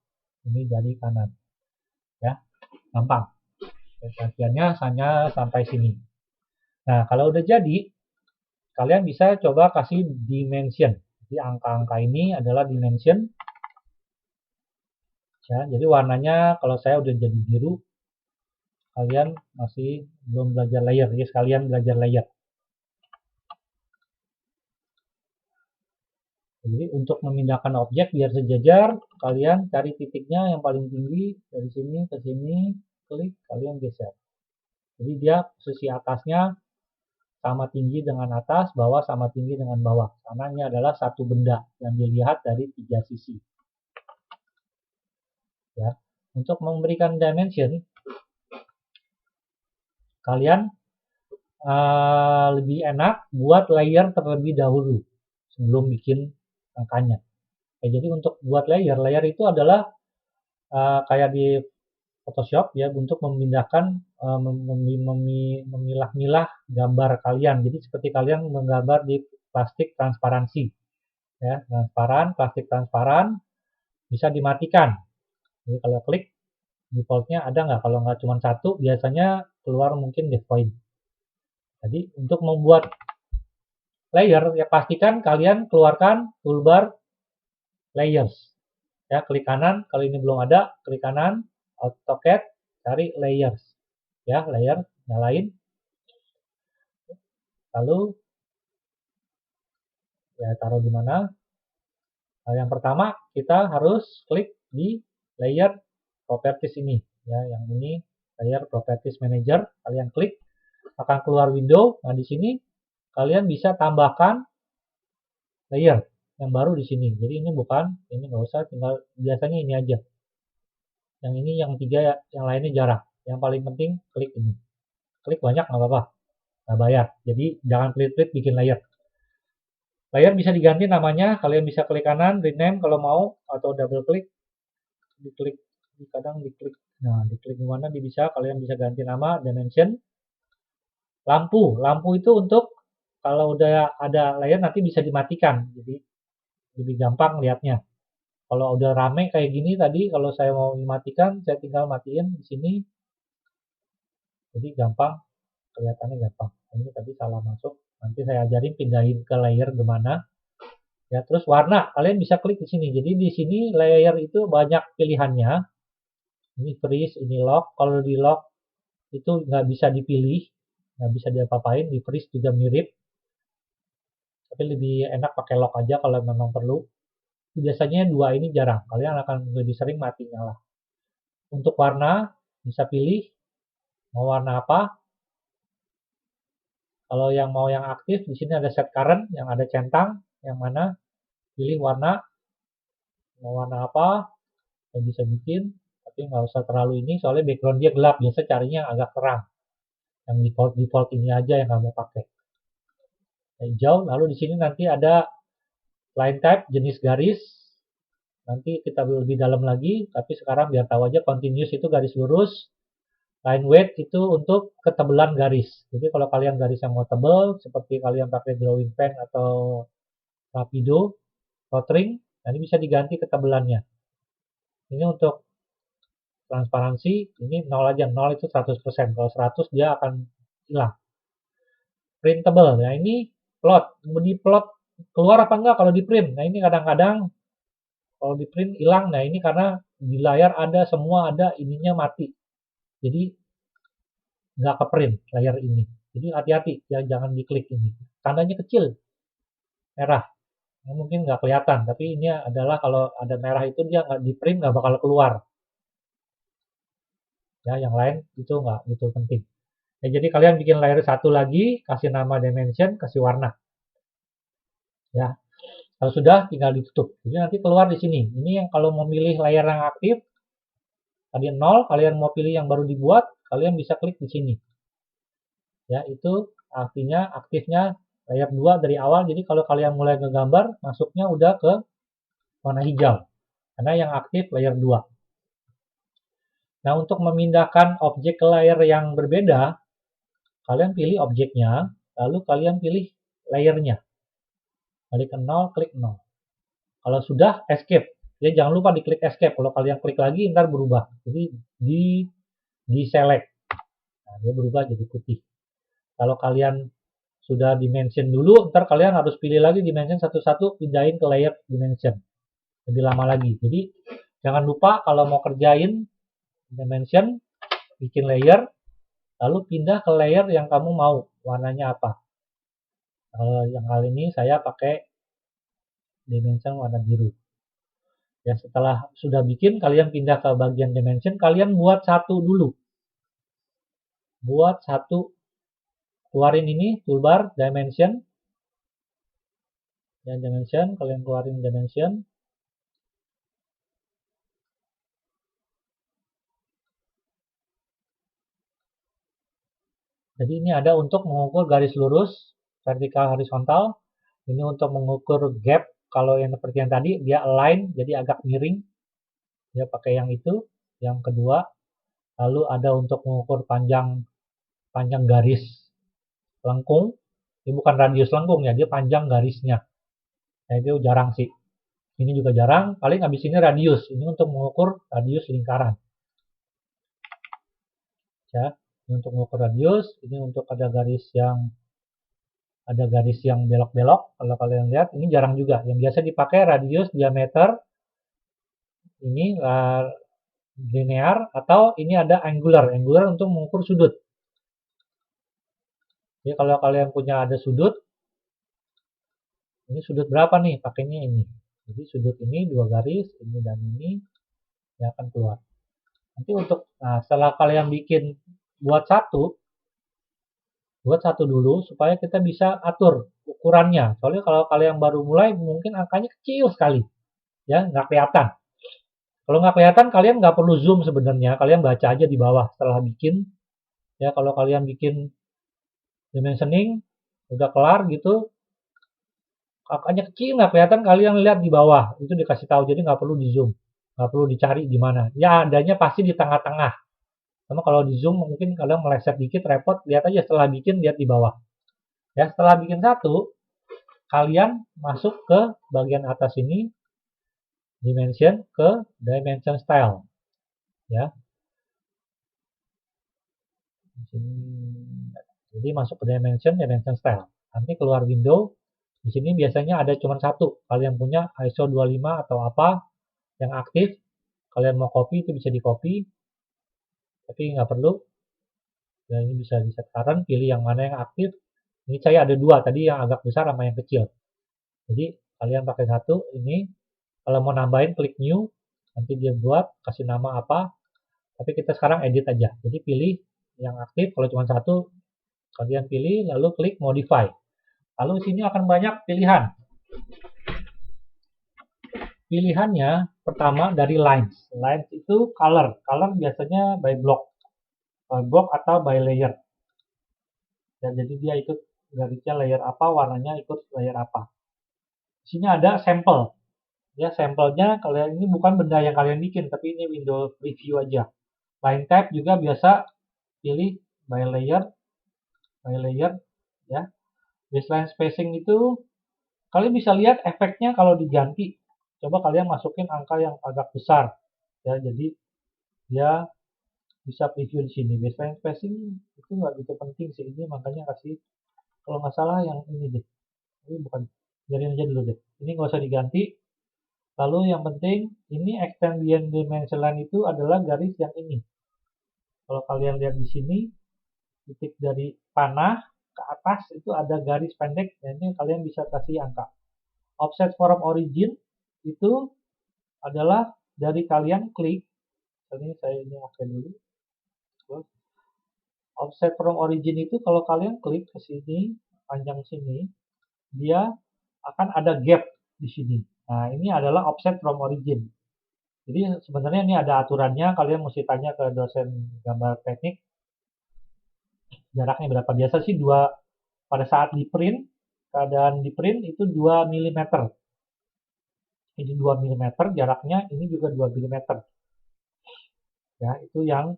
A: ini dari kanan. Ya, gampang. Latihannya hanya sampai sini. Nah, kalau udah jadi, kalian bisa coba kasih dimension. Jadi angka-angka ini adalah dimension. Ya, jadi warnanya kalau saya udah jadi biru, kalian masih belum belajar layer. Jadi sekalian belajar layer. Jadi untuk memindahkan objek biar sejajar, kalian cari titiknya yang paling tinggi dari sini ke sini, klik, kalian geser. Jadi dia posisi atasnya sama tinggi dengan atas, bawah sama tinggi dengan bawah. Karena ini adalah satu benda yang dilihat dari 3 sisi. Ya, untuk memberikan dimension, kalian lebih enak buat layer terlebih dahulu sebelum bikin angkanya. Jadi untuk buat layer itu adalah kayak di Photoshop ya, untuk memindahkan memilah-milah gambar kalian. Jadi seperti kalian menggambar di plastik transparansi ya, plastik transparan bisa dimatikan. Jadi kalau klik defaultnya ada nggak? Kalau nggak cuma satu, biasanya keluar mungkin default point. Jadi untuk membuat layer ya pastikan kalian keluarkan toolbar layers. Ya, klik kanan, kalau ini belum ada, klik kanan, AutoCAD, cari layers. Ya, layer, nyalain. Lalu ya taruh di mana? Nah, yang pertama kita harus klik di layer properties ini. Ya, yang ini layer properties manager, kalian klik akan keluar window. Nah, di sini kalian bisa tambahkan layer yang baru di sini. Jadi ini bukan, ini nggak usah, tinggal biasanya ini aja. Yang ini yang 3 ya, yang lainnya jarang. Yang paling penting klik ini. Klik banyak nggak apa-apa, nggak bayar. Jadi jangan klik-klik bikin layer. Layer bisa diganti namanya, kalian bisa klik kanan, rename kalau mau, atau double klik, diklik, kadang diklik. Nah, diklik di mana bisa, kalian bisa ganti nama, dimension. Lampu itu untuk kalau udah ada layer nanti bisa dimatikan. Jadi lebih gampang lihatnya. Kalau udah rame kayak gini tadi, kalau saya mau matikan, saya tinggal matiin di sini. Jadi gampang, kelihatannya gampang. Ini tadi salah masuk. Nanti saya ajarin pindahin ke layer gimana. Ya, terus warna, kalian bisa klik di sini. Jadi di sini layer itu banyak pilihannya. Ini freeze, ini lock. Kalau di lock itu nggak bisa dipilih, nggak bisa diapa-apain. Di freeze juga mirip, tapi lebih enak pakai lock aja kalau memang perlu. Biasanya dua ini jarang, kalian akan lebih sering mati nyala. Untuk warna, bisa pilih mau warna apa. Kalau yang mau yang aktif, di sini ada set current, yang ada centang, yang mana pilih warna, mau warna apa, saya bisa bikin, tapi nggak usah terlalu ini, soalnya background dia gelap, biasa carinya yang agak terang. Yang default ini aja yang kamu pakai. Hijau, lalu di sini nanti ada line type, jenis garis, nanti kita lebih dalam lagi, tapi sekarang biar tahu aja, continuous itu garis lurus, line weight itu untuk ketebalan garis. Jadi kalau kalian garis yang mau tebal, seperti kalian pakai drawing pen atau Rapido, rotring, nanti bisa diganti ketebalannya. Ini untuk transparansi, ini 0 aja, 0 itu 100%, kalau 100 dia akan hilang. Printable, nah ini plot, di plot keluar apa enggak kalau di print. Nah ini kadang-kadang kalau di print hilang, nah ini karena di layar ada semua, ada ininya mati. Jadi nggak ke print layar ini. Jadi hati-hati, ya, jangan diklik ini. Tandanya kecil, merah. Mungkin nggak kelihatan, tapi ini adalah kalau ada merah itu dia nggak di print nggak bakal keluar. Ya, yang lain itu nggak gitu penting. Ya, jadi kalian bikin layer satu lagi, kasih nama dimension, kasih warna. Ya, kalau sudah tinggal ditutup. Jadi nanti keluar di sini. Ini yang kalau mau milih layar yang aktif, tadi 0, kalian mau pilih yang baru dibuat, kalian bisa klik di sini. Ya, itu artinya aktifnya layer 2 dari awal. Jadi kalau kalian mulai ngegambar, masuknya udah ke warna hijau. Karena yang aktif layer 2. Nah, untuk memindahkan objek ke layer yang berbeda, kalian pilih objeknya, lalu kalian pilih layernya. Balik ke 0, klik 0. Kalau sudah, escape. Ya, jangan lupa diklik escape. Kalau kalian klik lagi, ntar berubah. Jadi, di select. Nah, dia berubah jadi putih. Kalau kalian sudah dimension dulu, ntar kalian harus pilih lagi dimension satu-satu, pindahin ke layer dimension. Lebih lama lagi. Jadi, jangan lupa kalau mau kerjain dimension, bikin layer, lalu pindah ke layer yang kamu mau. Warnanya apa. Yang kali ini saya pakai dimension warna biru. Ya, setelah sudah bikin, kalian pindah ke bagian dimension, kalian buat satu dulu. Buat satu, keluarin ini, toolbar, dimension. Ya, dimension, kalian keluarin dimension. Jadi ini ada untuk mengukur garis lurus, vertikal, horizontal. Ini untuk mengukur gap, kalau yang seperti yang tadi, dia align, jadi agak miring. Dia pakai yang itu, yang kedua. Lalu ada untuk mengukur panjang garis lengkung. Ini bukan radius lengkung ya, dia panjang garisnya. Nah, itu jarang sih. Ini juga jarang, paling habis ini radius. Ini untuk mengukur radius lingkaran. Ya, ini untuk mengukur radius, ini untuk ada garis yang belok-belok. Kalau kalian lihat, ini jarang juga. Yang biasa dipakai radius, diameter, ini linear, atau ini ada angular. Angular untuk mengukur sudut. Jadi kalau kalian punya ada sudut, ini sudut berapa nih? Pakainya ini. Jadi sudut ini 2 garis, ini dan ini yang akan keluar. Nanti setelah kalian buat satu dulu supaya kita bisa atur ukurannya. Soalnya kalau kalian baru mulai mungkin angkanya kecil sekali, ya nggak kelihatan. Kalau nggak kelihatan kalian nggak perlu zoom sebenarnya, kalian baca aja di bawah setelah bikin. Ya kalau kalian bikin dimensioning udah kelar gitu, angkanya kecil nggak kelihatan, kalian lihat di bawah itu dikasih tahu, jadi nggak perlu di zoom, nggak perlu dicari di mana. Ya adanya pasti di tengah-tengah. Sama kalau di zoom mungkin kalian meleset dikit repot, lihat aja setelah bikin, lihat di bawah. Ya setelah bikin satu, kalian masuk ke bagian atas ini, dimension, ke dimension style. Ya. Di sini. Jadi masuk ke dimension style. Nanti keluar window. Di sini biasanya ada cuma satu. Kalian punya ISO 25 atau apa yang aktif. Kalian mau copy itu bisa di copy, tapi nggak perlu. Dan ini bisa di set current, pilih yang mana yang aktif. Ini saya ada dua, tadi yang agak besar sama yang kecil. Jadi kalian pakai satu, ini kalau mau nambahin klik new, nanti dia buat, kasih nama apa, tapi kita sekarang edit aja. Jadi pilih yang aktif, kalau cuma satu, kalian pilih, lalu klik modify. Lalu sini akan banyak pilihan. Pilihannya pertama dari lines. Lines itu color. Color biasanya by block. By block atau by layer. Ya, jadi dia ikut garisnya layer apa, warnanya ikut layer apa. Di sini ada sampel. Ya, sampelnya kalian ini bukan benda yang kalian bikin, tapi ini window preview aja. Line type juga biasa pilih by layer, ya. Baseline spacing itu kalian bisa lihat efeknya kalau diganti. Coba kalian masukin angka yang agak besar, ya. Jadi dia bisa preview di sini. Baseline spacing itu nggak begitu penting sih, ini makanya kasih kalau nggak salah yang ini deh. Ini bukan, jadiin aja dulu deh. Ini nggak usah diganti. Lalu yang penting, ini extend beyond dimension line itu adalah garis yang ini. Kalau kalian lihat di sini, titik dari panah ke atas itu ada garis pendek, dan ini kalian bisa kasih angka. Offset from origin itu adalah dari kalian klik. Ini saya ini oke dulu. Offset from origin itu kalau kalian klik ke sini, panjang sini, dia akan ada gap di sini. Nah, ini adalah offset from origin. Jadi sebenarnya ini ada aturannya, kalian mesti tanya ke dosen gambar teknik. Jaraknya berapa? Biasa sih pada saat di print, keadaan di print itu 2 mm. Ini 2 mm jaraknya, ini juga 2 mm. Ya, itu yang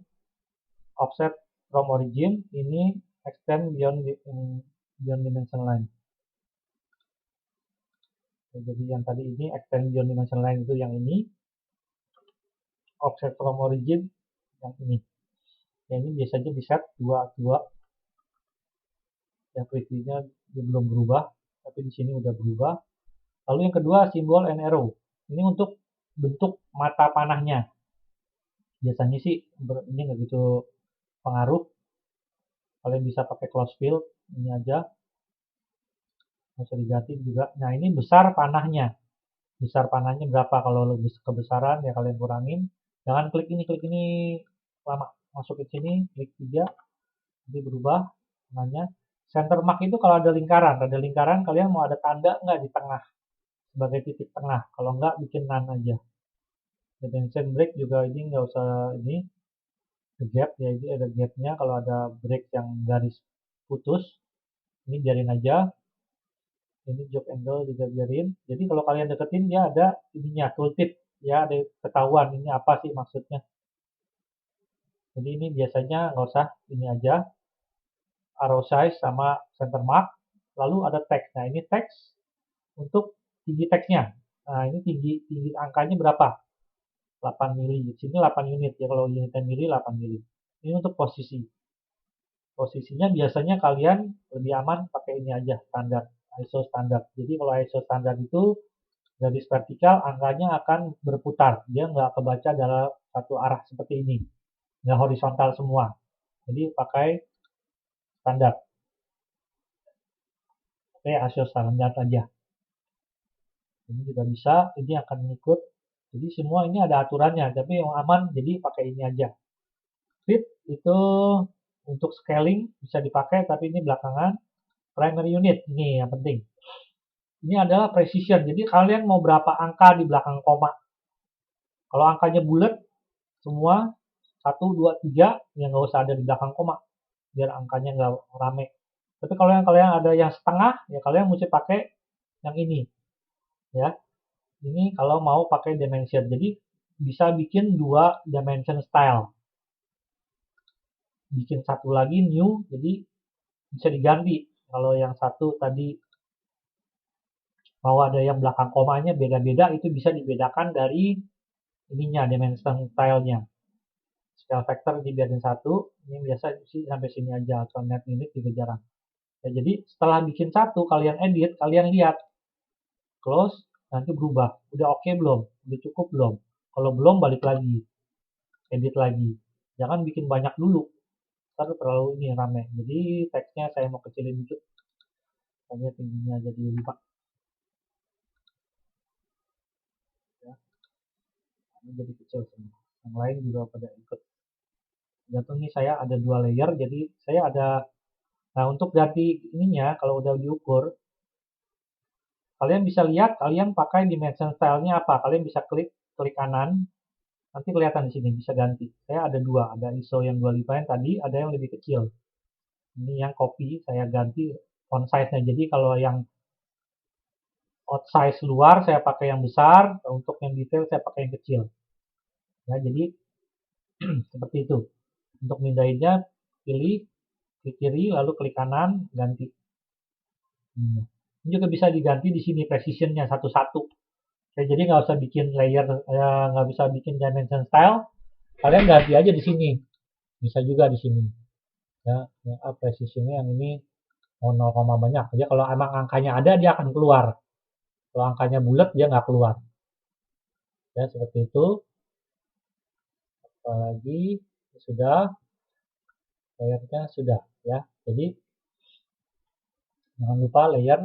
A: offset from origin, ini extend beyond dimension line. Jadi yang tadi ini extend beyond dimension line itu yang ini. Offset from origin yang ini. Yang ini biasanya di set 2. Yang previewnya belum berubah, tapi di sini udah berubah. Lalu yang kedua simbol and arrow. Ini untuk bentuk mata panahnya. Biasanya sih ini nggak gitu pengaruh. Kalian bisa pakai close fill ini aja. Nggak usah diganti juga. Nah ini besar panahnya. Besar panahnya berapa? Kalau lebih kebesaran ya kalian kurangin. Jangan klik ini lama. Masuk ke sini, klik 3. Nanti berubah panahnya. Center mark itu kalau ada lingkaran kalian mau ada tanda nggak di tengah sebagai titik tengah. Kalau nggak bikin none aja. Dimension break juga ini nggak usah ini gap ya, ini ada gapnya. Kalau ada break yang garis putus ini biarin aja. Ini job angle juga biarin. Jadi kalau kalian deketin dia ada ininya tooltip ya, ada ketahuan ini apa sih maksudnya. Jadi ini biasanya nggak usah, ini aja arrow size sama center mark. Lalu ada text. Nah ini text untuk tinggi teksnya. Nah ini tinggi angkanya berapa? 8 mili. Di sini 8 unit ya, kalau unitnya mili 8 mili. Ini untuk posisi. Posisinya biasanya kalian lebih aman pakai ini aja, standar, ISO standar. Jadi kalau ISO standar itu garis vertikal angkanya akan berputar. Dia nggak kebaca dalam satu arah seperti ini. Nggak horizontal semua. Jadi pakai standar. Oke, ISO standar aja. Ini juga bisa, ini akan mengikut. Jadi semua ini ada aturannya, tapi yang aman jadi pakai ini aja. Fit itu untuk scaling bisa dipakai, tapi ini belakangan. Primary unit, ini yang penting. Ini adalah precision, jadi kalian mau berapa angka di belakang koma. Kalau angkanya bulat, semua 1, 2, 3, ya nggak usah ada di belakang koma, biar angkanya nggak rame. Tapi kalau yang kalian ada yang setengah, ya kalian mesti pakai yang ini. Ya, ini kalau mau pakai dimension. Jadi bisa bikin 2 dimension style. Bikin satu lagi new, jadi bisa diganti. Kalau yang satu tadi mau ada yang belakang komanya beda-beda, itu bisa dibedakan dari ininya, dimension style-nya. scale factor dibiarin 1, ini biasa sih sampai sini aja, atau net unit juga jarang. Ya, jadi setelah bikin 1, kalian edit, kalian lihat, close, nanti berubah, udah oke belum, udah cukup belum, kalau belum balik lagi, edit lagi, jangan bikin banyak dulu, karena terlalu ini rame. Jadi teksnya saya mau kecilin dikit, soalnya tingginya jadi 5, ya, ini jadi kecil semua, yang lain juga pada ikut. Jatuh nih saya ada 2 layer, jadi saya ada, nah untuk ganti ininya, kalau udah diukur, kalian bisa lihat, kalian pakai dimension style-nya apa, kalian bisa klik kanan, nanti kelihatan di sini, bisa ganti. Saya ada 2, ada ISO yang 25 yang tadi, ada yang lebih kecil. Ini yang copy, saya ganti font size-nya, jadi kalau yang outsize luar, saya pakai yang besar, untuk yang detail, saya pakai yang kecil. Ya, jadi seperti itu. Untuk mindahinnya, pilih, klik kiri, lalu klik kanan, ganti. Ini juga bisa diganti di sini precision-nya satu-satu. Ya, jadi nggak usah bikin layer, nggak bisa bikin dimension style. Kalian ganti aja di sini. Bisa juga di sini. Ya, precision-nya yang ini 0, banyak. Jadi kalau emang angkanya ada, dia akan keluar. Kalau angkanya bulat, dia nggak keluar. Ya, seperti itu. Apalagi sudah, layernya sudah. Ya, jadi jangan lupa layer,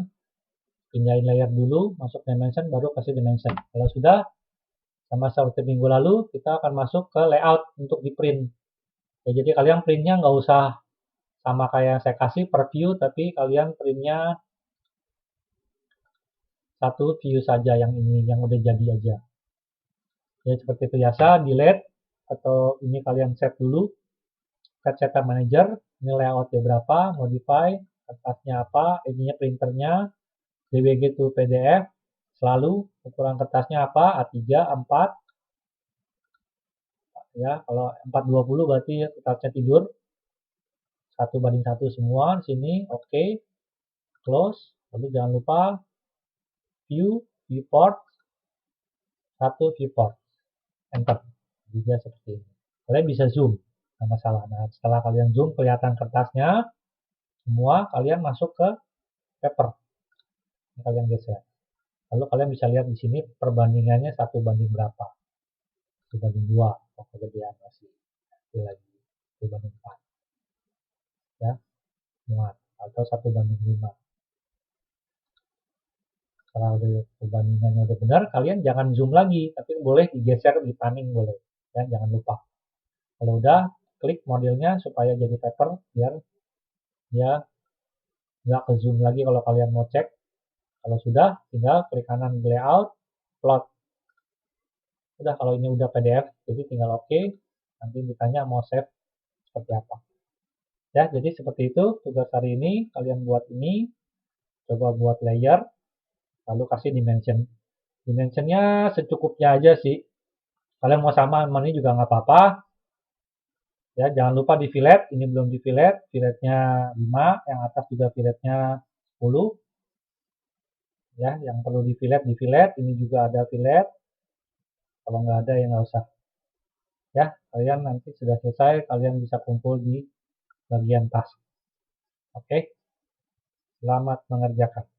A: pindahin layer dulu, masuk dimension, baru kasih dimension. Kalau sudah, sama seperti minggu lalu, kita akan masuk ke layout untuk di print. Ya, jadi kalian printnya nggak usah sama kayak yang saya kasih per view, tapi kalian printnya satu view saja, yang ini, yang udah jadi aja. Ya, seperti biasa, delete, atau ini kalian save dulu, ke setup manager, ini layoutnya berapa, modify, kertasnya apa, ininya printernya, DWG to PDF, selalu ukuran kertasnya apa, A3, A4, ya, kalau 420 berarti kertasnya tidur, 1:1 semua di sini, oke, close, lalu jangan lupa view, viewport, 1 viewport, enter, jadi seperti ini. Kalian bisa zoom, nggak masalah. Nah, setelah kalian zoom kelihatan kertasnya, semua kalian masuk ke paper, ini kalian geser. Lalu kalian bisa lihat di sini perbandingannya 1:2, 1:2, oh kegedean masih lagi 1:4, ya, muat, atau 1:5. Kalau udah perbandingannya udah benar, kalian jangan zoom lagi, tapi boleh digeser di panning boleh, ya, jangan lupa. Kalau udah, klik modelnya supaya jadi paper, biar dia nggak ke zoom lagi kalau kalian mau cek. Kalau sudah, tinggal klik kanan layout, plot. Udah, kalau ini udah PDF, jadi tinggal oke, nanti ditanya mau save seperti apa. Ya, jadi seperti itu tugas hari ini. Kalian buat ini, coba buat layer, lalu kasih dimension. Dimensionnya secukupnya aja sih. Kalian mau sama ini juga nggak apa-apa. Ya, jangan lupa di fillet, ini belum di fillet, filletnya 5, yang atas juga filletnya 10. Ya, yang perlu di fillet, ini juga ada fillet. Kalau nggak ada ya nggak usah. Ya, kalian nanti sudah selesai, kalian bisa kumpul di bagian tas. Oke, selamat mengerjakan.